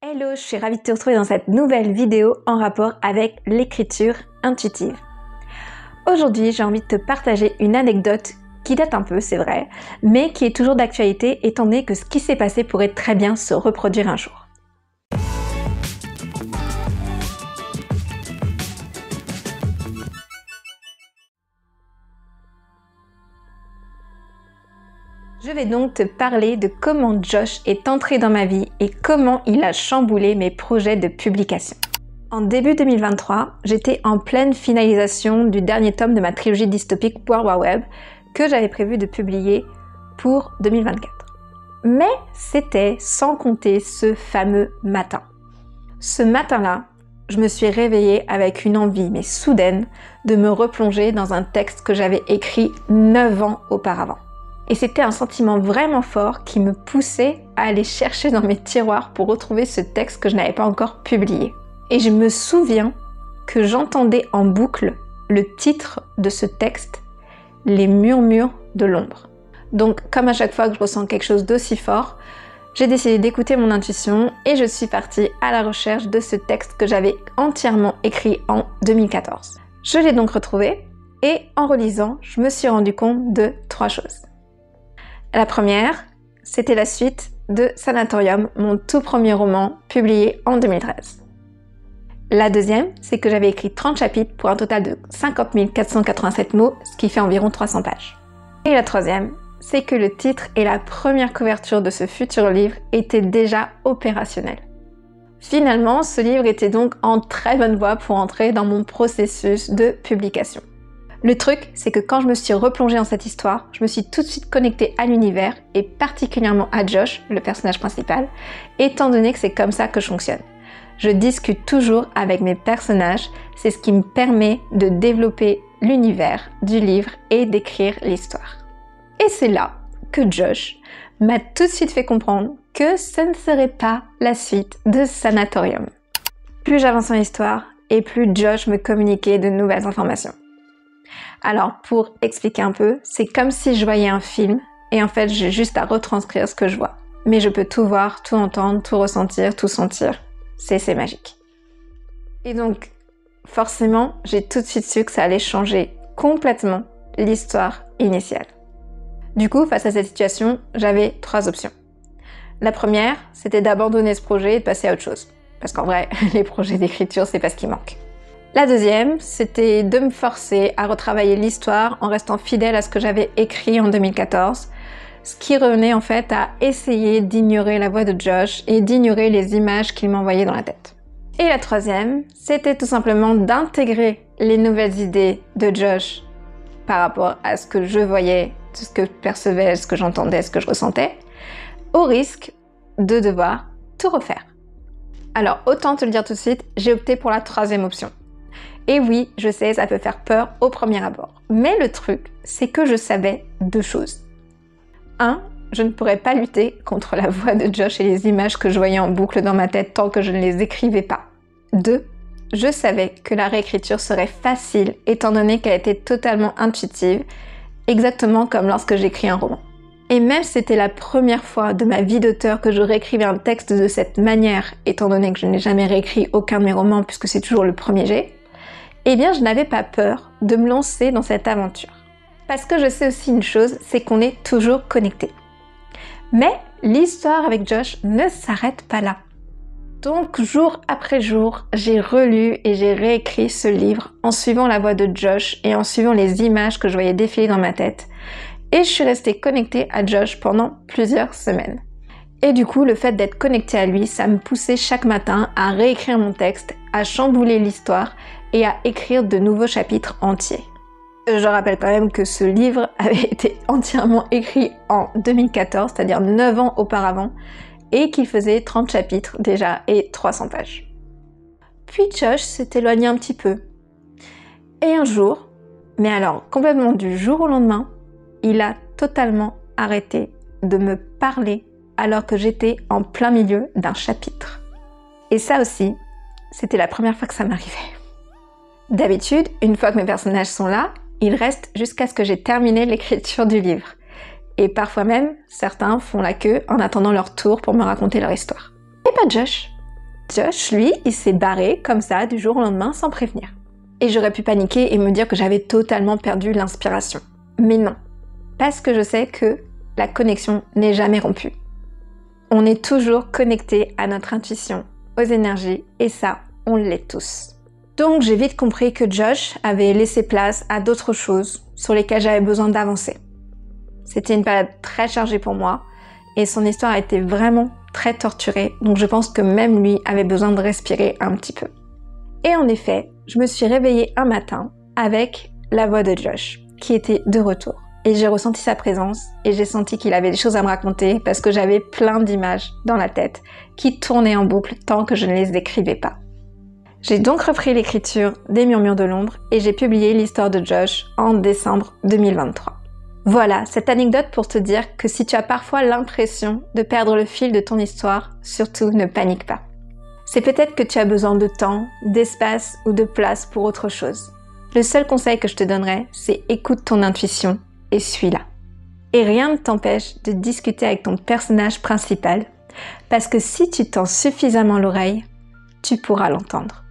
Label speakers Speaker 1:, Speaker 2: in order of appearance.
Speaker 1: Hello, je suis ravie de te retrouver dans cette nouvelle vidéo en rapport avec l'écriture intuitive. Aujourd'hui, j'ai envie de te partager une anecdote qui date un peu, c'est vrai, mais qui est toujours d'actualité étant donné que ce qui s'est passé pourrait très bien se reproduire un jour. Je vais donc te parler de comment Josh est entré dans ma vie et comment il a chamboulé mes projets de publication. En début 2023, j'étais en pleine finalisation du dernier tome de ma trilogie dystopique World War Web que j'avais prévu de publier pour 2024. Mais c'était sans compter ce fameux matin. Ce matin-là, je me suis réveillée avec une envie, mais soudaine, de me replonger dans un texte que j'avais écrit 9 ans auparavant. Et c'était un sentiment vraiment fort qui me poussait à aller chercher dans mes tiroirs pour retrouver ce texte que je n'avais pas encore publié. Et je me souviens que j'entendais en boucle le titre de ce texte, Les murmures de l'ombre. Donc, comme à chaque fois que je ressens quelque chose d'aussi fort, j'ai décidé d'écouter mon intuition et je suis partie à la recherche de ce texte que j'avais entièrement écrit en 2014. Je l'ai donc retrouvé et en relisant, je me suis rendu compte de 3 choses. La première, c'était la suite de Sanatorium, mon tout premier roman publié en 2013. La deuxième, c'est que j'avais écrit 30 chapitres pour un total de 50 487 mots, ce qui fait environ 300 pages. Et la troisième, c'est que le titre et la première couverture de ce futur livre étaient déjà opérationnels. Finalement, ce livre était donc en très bonne voie pour entrer dans mon processus de publication. Le truc, c'est que quand je me suis replongée dans cette histoire, je me suis tout de suite connectée à l'univers et particulièrement à Josh, le personnage principal, étant donné que c'est comme ça que je fonctionne. Je discute toujours avec mes personnages, c'est ce qui me permet de développer l'univers du livre et d'écrire l'histoire. Et c'est là que Josh m'a tout de suite fait comprendre que ce ne serait pas la suite de Sanatorium. Plus j'avançais dans l'histoire, et plus Josh me communiquait de nouvelles informations. Alors, pour expliquer un peu, c'est comme si je voyais un film et en fait, j'ai juste à retranscrire ce que je vois. Mais je peux tout voir, tout entendre, tout ressentir, tout sentir. C'est magique. Et donc, forcément, j'ai tout de suite su que ça allait changer complètement l'histoire initiale. Du coup, face à cette situation, j'avais 3 options. La première, c'était d'abandonner ce projet et de passer à autre chose. Parce qu'en vrai, les projets d'écriture, c'est pas ce qui manque. La deuxième, c'était de me forcer à retravailler l'histoire en restant fidèle à ce que j'avais écrit en 2014, ce qui revenait en fait à essayer d'ignorer la voix de Josh et d'ignorer les images qu'il m'envoyait dans la tête. Et la troisième, c'était tout simplement d'intégrer les nouvelles idées de Josh par rapport à ce que je voyais, ce que je percevais, ce que j'entendais, ce que je ressentais, au risque de devoir tout refaire. Alors, autant te le dire tout de suite, j'ai opté pour la troisième option. Et oui, je sais, ça peut faire peur au premier abord. Mais le truc, c'est que je savais 2 choses. 1, je ne pourrais pas lutter contre la voix de Josh et les images que je voyais en boucle dans ma tête tant que je ne les écrivais pas. 2, je savais que la réécriture serait facile étant donné qu'elle était totalement intuitive, exactement comme lorsque j'écris un roman. Et même si c'était la première fois de ma vie d'auteur que je réécrivais un texte de cette manière, étant donné que je n'ai jamais réécrit aucun de mes romans puisque c'est toujours le premier jet, eh bien je n'avais pas peur de me lancer dans cette aventure. Parce que je sais aussi une chose, c'est qu'on est toujours connectés. Mais l'histoire avec Josh ne s'arrête pas là. Donc jour après jour, j'ai relu et j'ai réécrit ce livre en suivant la voix de Josh et en suivant les images que je voyais défiler dans ma tête. Et je suis restée connectée à Josh pendant plusieurs semaines. Et du coup, le fait d'être connectée à lui, ça me poussait chaque matin à réécrire mon texte, à chambouler l'histoire et à écrire de nouveaux chapitres entiers. Je rappelle quand même que ce livre avait été entièrement écrit en 2014, c'est-à-dire 9 ans auparavant, et qu'il faisait 30 chapitres déjà et 300 pages. Puis Josh s'est éloigné un petit peu. Et un jour, mais alors complètement du jour au lendemain, il a totalement arrêté de me parler alors que j'étais en plein milieu d'un chapitre. Et ça aussi, c'était la première fois que ça m'arrivait. D'habitude, une fois que mes personnages sont là, ils restent jusqu'à ce que j'ai terminé l'écriture du livre. Et parfois même, certains font la queue en attendant leur tour pour me raconter leur histoire. Et pas Josh. Josh, lui, il s'est barré comme ça du jour au lendemain sans prévenir. Et j'aurais pu paniquer et me dire que j'avais totalement perdu l'inspiration. Mais non, parce que je sais que la connexion n'est jamais rompue. On est toujours connecté à notre intuition, aux énergies, et ça, on l'est tous. Donc j'ai vite compris que Josh avait laissé place à d'autres choses sur lesquelles j'avais besoin d'avancer. C'était une période très chargée pour moi, et son histoire a été vraiment très torturée, donc je pense que même lui avait besoin de respirer un petit peu. Et en effet, je me suis réveillée un matin avec la voix de Josh, qui était de retour. Et j'ai ressenti sa présence, et j'ai senti qu'il avait des choses à me raconter, parce que j'avais plein d'images dans la tête, qui tournaient en boucle tant que je ne les écrivais pas. J'ai donc repris l'écriture des Murmures de l'ombre, et j'ai publié l'histoire de Josh en décembre 2023. Voilà, cette anecdote pour te dire que si tu as parfois l'impression de perdre le fil de ton histoire, surtout ne panique pas. C'est peut-être que tu as besoin de temps, d'espace ou de place pour autre chose. Le seul conseil que je te donnerais, c'est écoute ton intuition et suis-la. Et rien ne t'empêche de discuter avec ton personnage principal, parce que si tu tends suffisamment l'oreille, tu pourras l'entendre.